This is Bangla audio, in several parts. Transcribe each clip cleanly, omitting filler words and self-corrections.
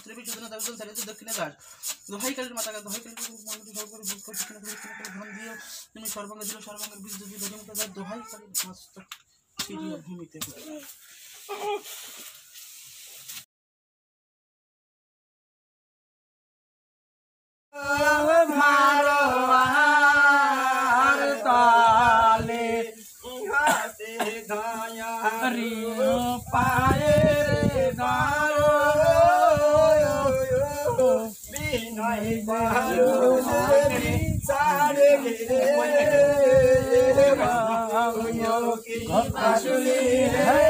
অস্ত্রে বিচ্ছুদনা দাবি করে চালিয়ে দক্ষিণে দাস দোহাই কালীর মাতাকে দোহাই কালীর ধন দিয়ে তুমি সর্বাঙ্গ দিল সর্বাঙ্গের বীজ দিয়ে ধরিমুখে যায় দোহাই কালীর মস্তক চিরিয়া ভূমিতে মারো আর তালে ইহাতে গায়া রিও পায়ে গারো বিনয় বারো সারে রে গায়ো কি আসলি হে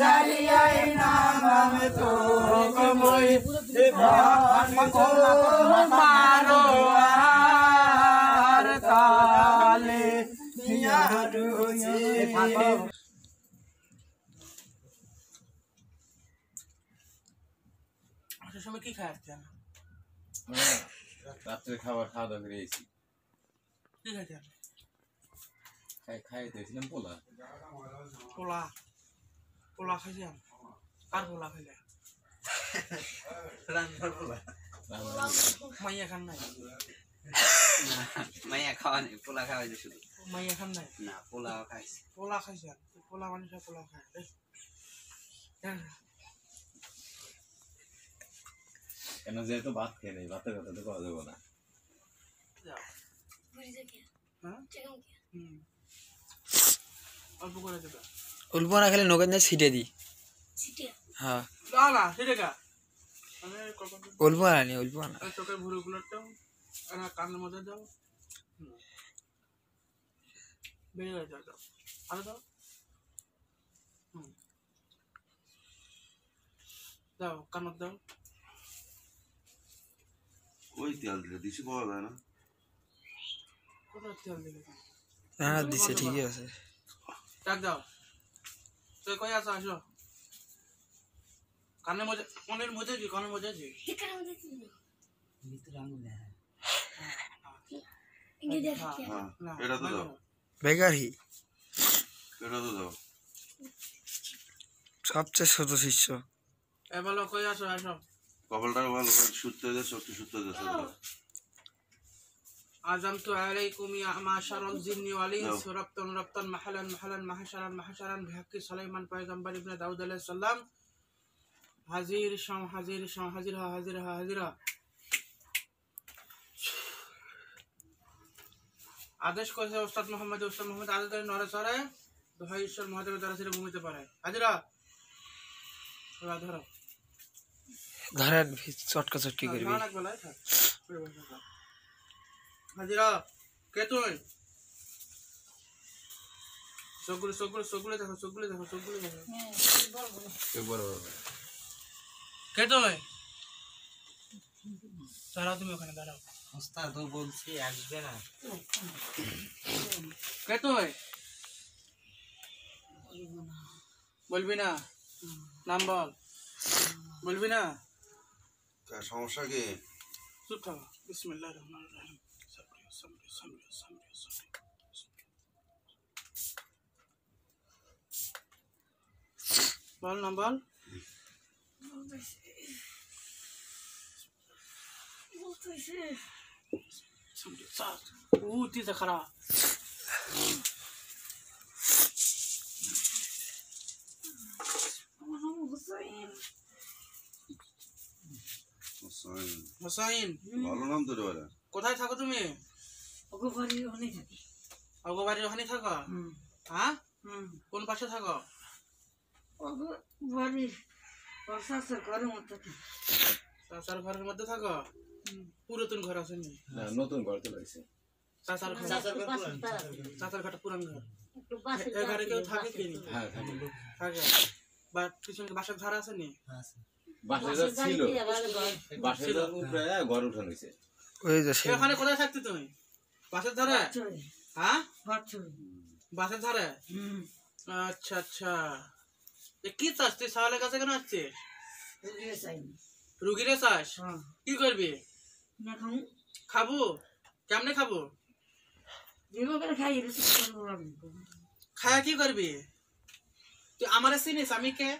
জারিয়াই নাম তো কমই মারো আর তালে সময় কি খাচ্ছেন রাত্রে খাবার খাওয়া দাওয়া করে এসেছি কি খাচ্ছেন খাইতে এসেছিলাম পোলা পোলা পোলা খাইছেন কার পোলা খাইলে রান্নার পোলা মাইয়া খান নাই মাইয়া খাওয়া নেই পোলা খাওয়াইছে শুধু মাইয়া খান নাই না পোলাও খাইছে পোলা খাইছেন পোলা মানুষের পোলা খায় কেন যেহেতু ভাত খেয়ে নেই ভাতের কথা তো করা যাবো না অল্প করে দেবে অল্প না খেলে নগেন ছিটে দি হ্যাঁ না না সেটা কা অল্প আনি অল্প না চোখের ভুরু গুলোটাও কানের মধ্যে দাও বেরিয়ে যাও দাও আরো দাও দাও কানত দাও ওই তেল দিলে দিছি পাওয়া যায় না কোথায় তেল দিলে না দিছে ঠিকই আছে ডাক দাও তুই কই আসো আসো কানের মধ্যে কানের মধ্যে কি কানের মধ্যে কি হ্যাঁ এটা তো দাও বেকারি এটা তো দাও সবচেয়ে ছোট শিষ্য এ বলো কই আসো আসো কপালটা ভালো করে সুত্তে দে চোখটা সুত্তে দে আজমতু আলাইকুম ইয়া মাশারাল জিন্নি ওয়াল ইনস রাবতান রাবতান মাহালান মাহালান মাহশারান মাহশারান বিহাক্কি সুলাইমান পয়গম্বর ইবনে দাউদ আলাইহিস সালাম হাজির শাম হাজির শাম হাজির হা হাজির হা হাজির আদেশ করেছে ওস্তাদ মোহাম্মদ আজাদের নরসরে দোহাই ঈশ্বর মহাদেবের দ্বারা ছেড়ে ভূমিতে পারে হাজিরা এবার ধরো ধরেন চটকা চটকি করবি হাজিরা কে তুই সবগুলো দেখো কে তুই দাঁড়াও তুমি ওখানে দাঁড়াও ওস্তাদ তো বলছি আসবে না কে তুই বলবি না নাম বল বলবি না সমস্যা কি চুপ থাকো বিসমিল্লাহির রহমানির রহিম বল নাম বল তিসা খারাপ হোসাইন ভালো নাম তো রে কোথায় থাকো তুমি অগবাড়ির ওখানে থাকো হ্যাঁ কোন পাশে থাকো চাচার ঘরের মধ্যে থাকো পুরাতন ঘর আছে নি নতুন ঘর তো লাগছে চাচার ঘরটা পুরান ঘর এই ঘরে কেউ থাকে কি হ্যাঁ থাকে বা পিছনে বাসার ঘর আছে নি বাসা ছিল বাসা উপরে ঘর উঠানো হয়েছে ওই যে ওখানে কোথায় থাকতে তুমি বাসের ধারে হ্যাঁ বাসের ধারে আচ্ছা আচ্ছা কি চাস তুই সাওয়ালের কাছে কেন আসছিস রুগীরে চাস কি করবি খাবো কেমনে খাবো খায়া কি করবি তুই আমারে চিনিস আমি কে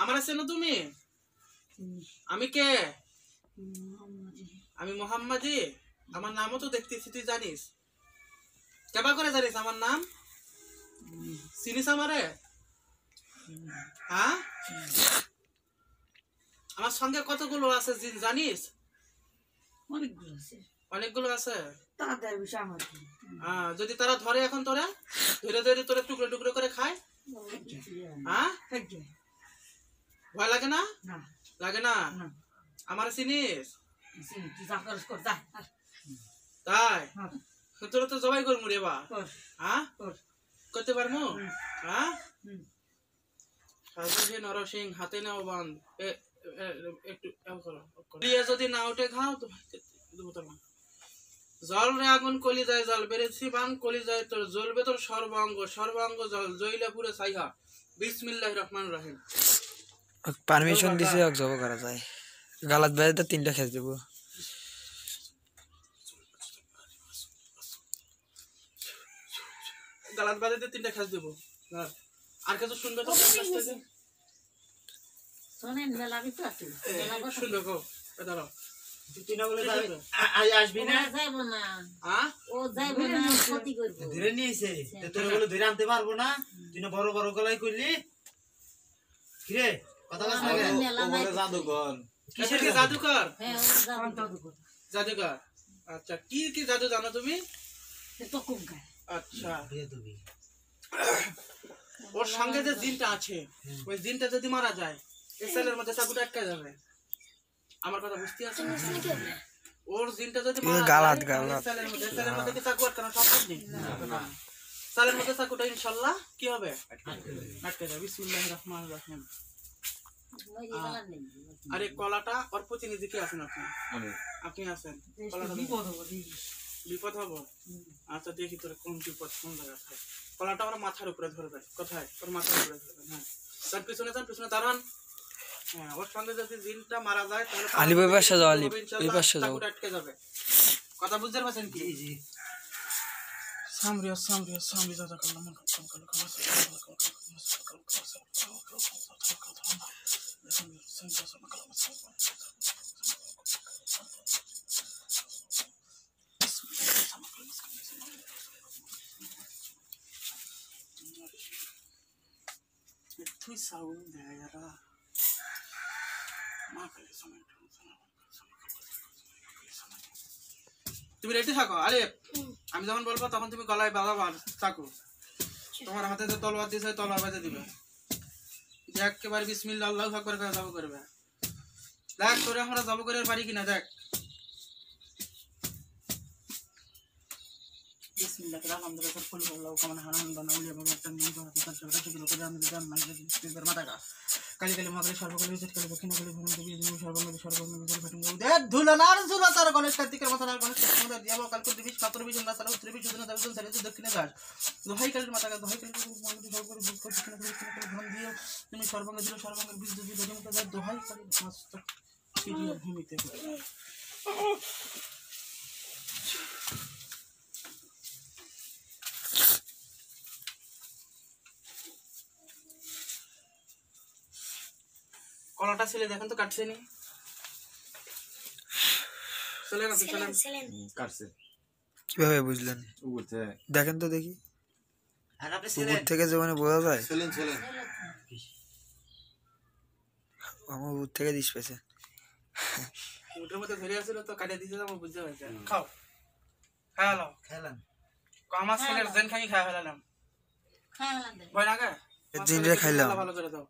আমারে চেনো তুমি আমি কে? আমি মোহাম্মদী। আমার নামও তো দেখতেছি, তুই জানিস? কেবা করে জানিস আমার নাম? চিনিস আমারে? হ্যাঁ, আমার সঙ্গে কতগুলো আছে জিন জানিস? অনেকগুলো আছে অনেকগুলো আছে। তাদের বিষয় আমার কি? যদি তারা ধরে এখন তোরা ধরে ধরে তোরা টুকরো টুকরো করে খায়, হ্যাঁ, থাকবে ভয় লাগে না? না লাগে না? না আমার চিনিস? তুই যা করিস কর যা তাই হ্যাঁ তোরা তো জবাই করবো রে বা, কর হ্যাঁ, কর করতে পারবো? হ্যাঁ, হুম। সাজে নরসিং হাতে নাও বান একটু দিয়ে যদি না উঠে খাও তো জল রে আগুন কলি যায় জল বেড়েছি বান কলি যায় তোর জ্বলবে তোর সর্বাঙ্গ সর্বাঙ্গ জল জইলে পুরে সাইহা। বিসমিল্লাহির রহমানির রহিম। পারমিশন দিছে এক জব করা যায়। গালাত বাইরে তো 3টা খেয়ে দেবো। গালাত বাজাতে 3টা খাস দেবো। আর কিছু শুনবে তো? শোনেন মেলা কিন্তু আছে শুনবে গো, দাঁড়াও। তুই না বলে আসবি না যাইবো না ও যাইবো না ক্ষতি করবো ধরে নিয়েছে তোর বলে ধরে আনতে পারবো না তুই না বড় বড় গলায় করলি কিরে কথা বলছ না মেলা নাই জাদুঘর কিসের কি জাদুকর? হ্যাঁ ও যাবো জাদুকর। আচ্ছা, কি কি জাদু জানো তুমি? তো কম খায় আচ্ছা, বিয়ে দিবি ওর সঙ্গে যে জিনটা আছে ওই জিনটা যদি মারা যায় এই সেলের মধ্যে চাকুটা আটকে যাবে। আমার কথা বুঝতে আছে? ওর জিনটা যদি মারা গালাত যায় গালাত সেলের মধ্যে কি চাকু আটকানো সম্ভব নেই। সেলের মধ্যে চাকুটা ইনশাআল্লাহ কি হবে? আটকে যাবে। বিসমিল্লাহির রহমানির রহিম। আরে কলাটা ওর প্রতিনিধি কি আছেন আপনি? আমি আপনি আছেন। কলাটা বিপদ হবো? আচ্ছা, দেখি তোর কোন বিপদ কোন জায়গায় থাকে। কলাটা ওর মাথার উপরে ধরবে। কোথায়? ওর মাথার উপরে ধরবে। হ্যাঁ, তার পিছনে যান, পিছনে দাঁড়ান। হ্যাঁ, ওর সঙ্গে যদি জিনটা মারা যায় তাহলে আলিফ ভাই পাশে যাও, আলিফ ইনশাআল্লাহ এই পাশে যাও। চাকুটা আটকে যাবে। কথা বুঝতে পারছেন কি? জি সামরিয়া সামরিয়া সামরি দাদা কাল্লাম তুই সাউন্ড দেয় यारा মা কালে সময় তুমি রেডি থাকো। আরে আমি যখন বলবো তখন তুমি গলায় বাঁধাবা চাকু। তোমার হাতে যে তলোয়ার দিয়েছে তলোয়ার বাজে দিবে। যে একেবারে বিসমিল্লাহ আল্লাহু আকবার করে জব করবে। দেখ তোরে আমরা জব করে পারি কিনা দেখ। বিসমিল্লাহ আলহামদুলিল্লাহ কুল আল্লাহু কামান হানান বানা উলিয়া বাগাতান নিন তো হাতে কাছে কাছে গুলো করে আমি জান নাই যে স্পিকার মাথাকা কালি কালি মাগরে সর্বকালে বিজেত করে দক্ষিণ কালে ভূমি দেবী নিউ সর্বকালে বিজেত ঘটন গো দেখ ধুলনার ঝুলা তার গণেশ কার্তিকের মাথা আর গণেশ কার্তিকের দিয়াবো কালকে দিবি 17 বিজন না তারা উত্তর বিজন না তারা চলে দক্ষিণে যাস দোহাই কালের মাথাকা দোহাই কালের মধ্যে সর্বকালে বুক করে দক্ষিণ কালে ভূমি দিও তুমি সর্বকালে দিল সর্বকালে বীজ দিবি ভজন করে দোহাই কালের মস্ত সিরিয়াল ভূমিতে কলাটা ছেলে দেখেন তো কাটছে নি চলে না চলে কাটছে কিভাবে বুঝলেন? উঠছে দেখেন তো দেখি। আর আপনি উপর ছিলেন থেকে যেমন বোঝা যায়, ছেলেন ছেলেন আমার উপর থেকে দিস পেছে। মুঠের মধ্যে ধরে আসছিল তো কাটে দিতে যাবো বুঝতে পারছি। খাও খাওয়ালো খেলাম আমার ছেলের জেন খাই খাওয়া ফেলালাম খাওয়ালাম ভয় না গে জিনরে খাইলাম। ভালো করে দাও।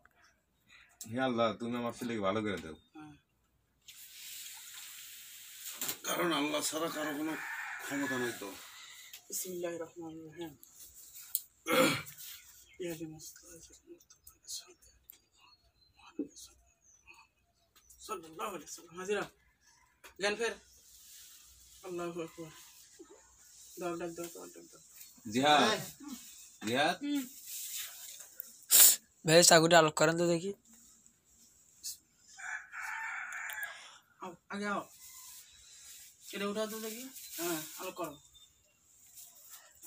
হে আল্লাহ তুমি আমার ছেলেকে ভালো করে দাও। কারণ আল্লাহ ছাড়া কারো কোনো ক্ষমতা নেই তো। বিসমিল্লাহির রহমানির রহিম। সাল্লাল্লাহু আলাইহি ওয়াসাল্লাম হাজিরা জ্ঞান ফের আল্লাহু আকবার দাও দাও দাও দাও দাও জিহাদ জিহাদ ভাই চাকুটা আলোক করেন তো দেখি। आओ आगे आओ এটা উঠা তো দেখি। হ্যাঁ আলো করো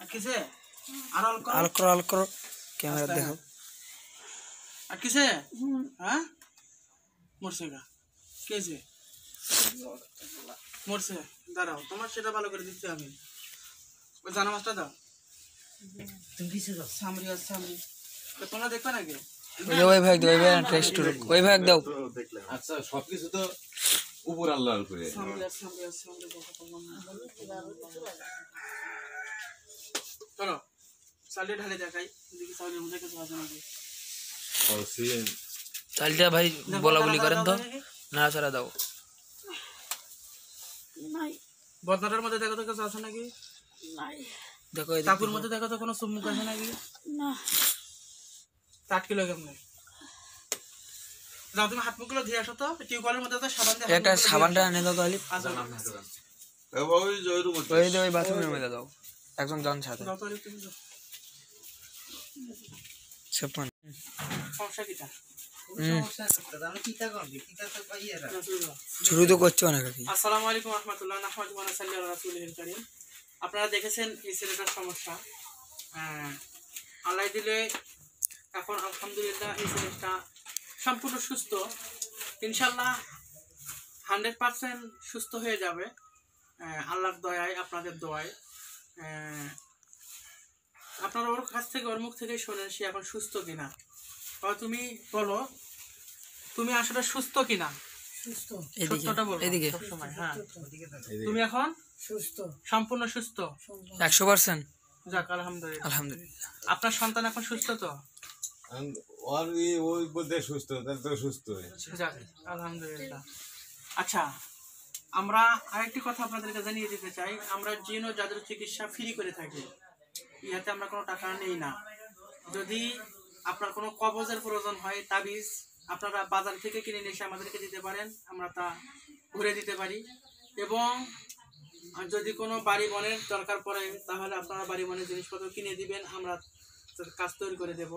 আর কিসে আর আলো করো আলোক করো আলোক করো ক্যামেরা দেখো। আর কিসে হ্যাঁ মরছেগা কেছে মরছে দাঁড়াও তোমার সেটা ভালো করে দিচ্ছি আমি ওই জানা মাছটা দাও তুমি কিসে যাও সামরি আর সামরি তো তোমরা দেখবে নাকি ওই ভাগ দাও, ওই ভাগ টেস্ট ওই ভাগ দাও। আচ্ছা সবকিছু তো উপর আল্লাহর উপরে সামরি আর সামরি আর সামরি চলো চালিয়ে ঢালে দেখাই দেখি চাউলের মধ্যে কিছু আছে নাকি চালটা ভাই বলা বলি করেন তো, না ছাড়া দাও। বদনাটার মধ্যে দেখো তো কিছু আছে নাকি দেখো কাকুর মধ্যে দেখো তো কোনো চুমুক আছে নাকি না 8 কিলো কেমন যাও তুমি হাত মুখগুলো ধুয়ে আসো তো টিউবওয়েলের মধ্যে তো সাবান দিয়ে একটা সাবানটা এনে দাও তাহলে। ওই যে ওই বাথরুমের মধ্যে দাও, একজন জন সাথে দাও তো তুমি দাও। ছাপ্পান সমস্যা কিটা আমি কিতা করবি কিতা তো পাইয়েরা শুরু তো করছো না কাকি। আসসালামু আলাইকুম ওয়া রাহমাতুল্লাহি ওয়া বারাকাতুহু ওয়া সাল্লাল্লাহু আলা রাসূলিল কারীম। আপনারা দেখেছেন এই ছেলেটার সমস্যা, আল্লাহ দিলে এখন আলহামদুলিল্লাহ এই ছেলেটা সম্পূর্ণ সুস্থ, ইনশাআল্লাহ 100% সুস্থ হয়ে যাবে আল্লাহর দয়ায়, আপনাদের দোয়ায়। আপনারা ওর কাছ থেকে ওর মুখ থেকে শোনেন সে এখন সুস্থ কিনা। তুমি বলো তুমি আসলে সুস্থ কিনা, সত্যটা বলো সবসময়। হ্যাঁ তুমি এখন সুস্থ, সম্পূর্ণ সুস্থ 100%। যাক আলহামদুলিল্লাহ। আলহামদুলিল্লাহ। আপনার সন্তান এখন সুস্থ তো? ওই বলতে সুস্থ তাহলে তো সুস্থ যাক আলহামদুলিল্লাহ। আচ্ছা আমরা আরেকটি কথা আপনাদেরকে জানিয়ে দিতে চাই, আমরা জিন ও জাদুর চিকিৎসা ফ্রি করে থাকি, ইহাতে আমরা কোনো টাকা নেই না। যদি আপনার কোনো কবজের প্রয়োজন হয়, তাবিজ আপনারা বাজার থেকে কিনে নিয়ে এসে আমাদেরকে দিতে পারেন, আমরা তা ঘুরে দিতে পারি। এবং যদি কোনো বাড়ি বনের দরকার পড়ে তাহলে আপনারা বাড়ি বনের জিনিসপত্র কিনে দিবেন, আমরা কাজ তৈরি করে দেব।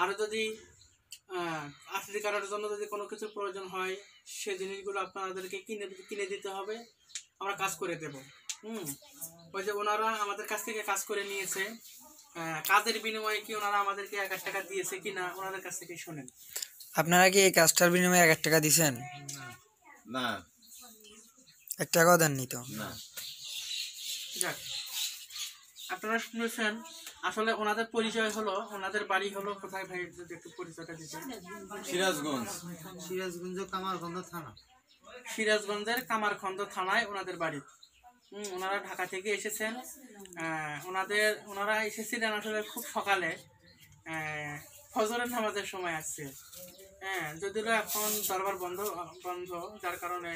আর যদি আসলি কারণের জন্য যদি কোনো কিছু প্রয়োজন হয় সে জিনিসগুলো আপনাদেরকে কিনে দিতে হবে, আমরা কাজ করে দেব। ওই যে ওনারা আমাদের কাছ থেকে কাজ করে নিয়েছে, কাজের বিনিময়ে কি ওনারা আমাদেরকে 1000 টাকা দিয়েছে কিনা ওনাদের কাছ থেকে শুনেন। আপনারা কি এই কাজটার বিনিময়ে 1000 টাকা দিয়েছেন? না 1 টাকাও দেননি তো? না। যাক আপনারা শুনেছেন, আসলে ওনাদের পরিচয় হলো, ওনাদের বাড়ি হলো কোথায় ভাই যদি একটু পরিচয়টা দিতেন। সিরাজগঞ্জ কামারগঞ্জ থানা, সিরাজগঞ্জের কামারখন্দ থানায় ওনাদের বাড়ি। ওনারা ঢাকা থেকে এসেছেন। ওনারা এসেছিলেন আসলে খুব সকালে, ফজরের নামাজের সময় আসছে। যদিও এখন দরবার বন্ধ, যার কারণে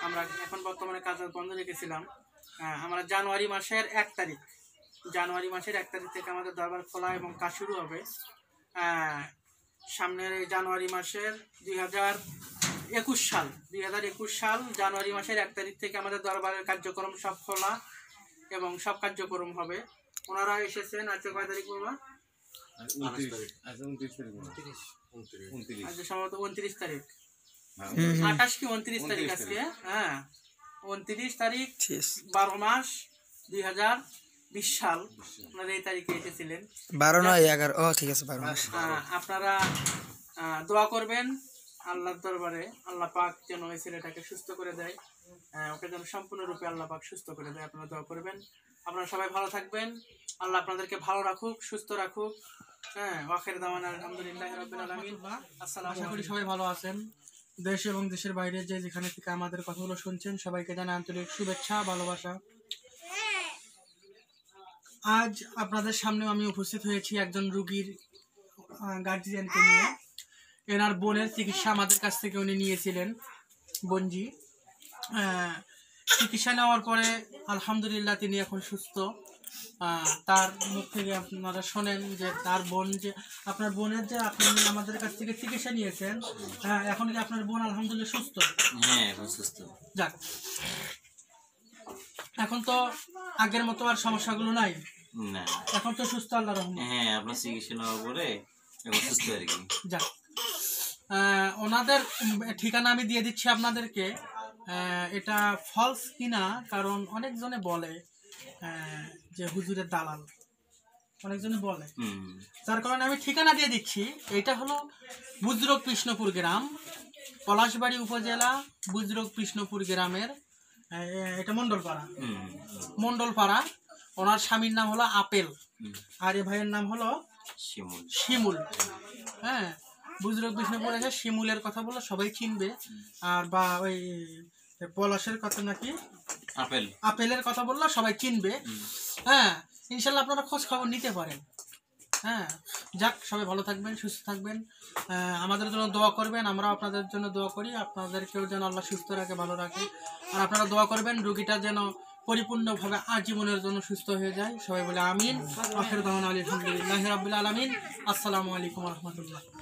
আমরা এখন বর্তমানে কাজ বন্ধ রেখেছিলাম। আমরা জানুয়ারি মাসের 1 তারিখ থেকে আমাদের দরবার খোলা এবং কাজ শুরু হবে। সামনের এই জানুয়ারি মাসের 2021 সাল জানুয়ারি মাসের 1 তারিখ থেকে আমাদের দরবারের কার্যক্রম সব খোলা এবং সব কার্যক্রম হবে। ওনারা এসেছেন আজকে কয় তারিখ বাবা? আজকে সম্ভবত 29 তারিখ, 28 কি 29 তারিখ আজকে। 29 তারিখ 12 মাস 2020 সাল ওনারা এই তারিখে এসেছিলেন। 12 নয় 11, ও ঠিক আছে 12 মাস। আপনারা দোয়া করবেন আল্লাহর দরবারে, আল্লাহ পাক যেন এই ছেলেটাকে সুস্থ করে দেয়, ওকে যেন সম্পূর্ণরূপে আল্লাহ পাক সুস্থ করে দেয়। আপনারা দোয়া করবেন। আপনারা সবাই ভালো থাকবেন, আল্লাহ আপনাদেরকে ভালো রাখুক, সুস্থ রাখুক। ওয়াখির দাওয়ানা আলহামদুলিল্লাহি রাব্বিল আলামিন। আসসালামু আলাইকুম। আশা করি সবাই ভালো আছেন। দেশ এবং দেশের বাইরে যে যেখানে থেকে আমাদের কথাগুলো শুনছেন সবাইকে জানাই আন্তরিক শুভেচ্ছা, ভালোবাসা। আজ আপনাদের সামনে আমি উপস্থিত হয়েছি একজন রোগীর গার্জিয়ানকে নিয়ে। এনার বোনের চিকিৎসা আমাদের কাছ থেকে উনি নিয়েছিলেন, বোনজি। চিকিৎসা নেওয়ার পরে আলহামদুলিল্লাহ তিনি এখন সুস্থ। তার মুখ থেকে আপনারা শোনেন যে তার বোন, যে আপনার বোনের যে আপনি আমাদের কাছ থেকে চিকিৎসা নিয়েছেন, এখন কি আপনার বোন আলহামদুলিল্লাহ সুস্থ? হ্যাঁ এখন সুস্থ। যাক এখন তো আগের মতো আর সমস্যাগুলো নাই, না এখন তো সুস্থ আল্লাহর রহমতে। হ্যাঁ আপনার চিকিৎসা নেওয়ার পরে এখন সুস্থ আর কি। যাক ওনাদের ঠিকানা আমি দিয়ে দিচ্ছি আপনাদেরকে। এটা ফলস কিনা, কারণ অনেকজনে বলে যে হুজুরের দালাল, অনেকজনে বলে, যার কারণে আমি ঠিকানা দিয়ে দিচ্ছি। এটা হলো বুজরক কৃষ্ণপুর গ্রাম, পলাশবাড়ি উপজেলা বুজরুক কৃষ্ণপুর গ্রামের এটা মন্ডলপাড়া। মন্ডলপাড়া। ওনার স্বামীর নাম হলো আপেল, আর এ ভাইয়ের নাম হলো শিমুল। হ্যাঁ, বুজরুক কৃষ্ণপুর আছে। শিমুলের কথা বললে সবাই চিনবে, আর বা ওই পলাশের কথা নাকি আপেলের কথা বললে সবাই চিনবে। হ্যাঁ, ইনশাল্লাহ আপনারা খোঁজ খবর নিতে পারেন। হ্যাঁ, যাক, সবাই ভালো থাকবেন, সুস্থ থাকবেন, আমাদের জন্য দোয়া করবেন, আমরাও আপনাদের জন্য দোয়া করি, আপনাদেরকেও যেন আল্লাহ সুস্থ রাখে, ভালো রাখে। আর আপনারা দোয়া করবেন রোগীটা যেন পরিপূর্ণভাবে আজীবনের জন্য সুস্থ হয়ে যায়। সবাই বলে আমিন। আখির দাওয়ানা আলহামদুলিল্লাহি রাব্বিল আলামিন। আসসালামু আলাইকুম ওয়া রাহমাতুল্লাহ।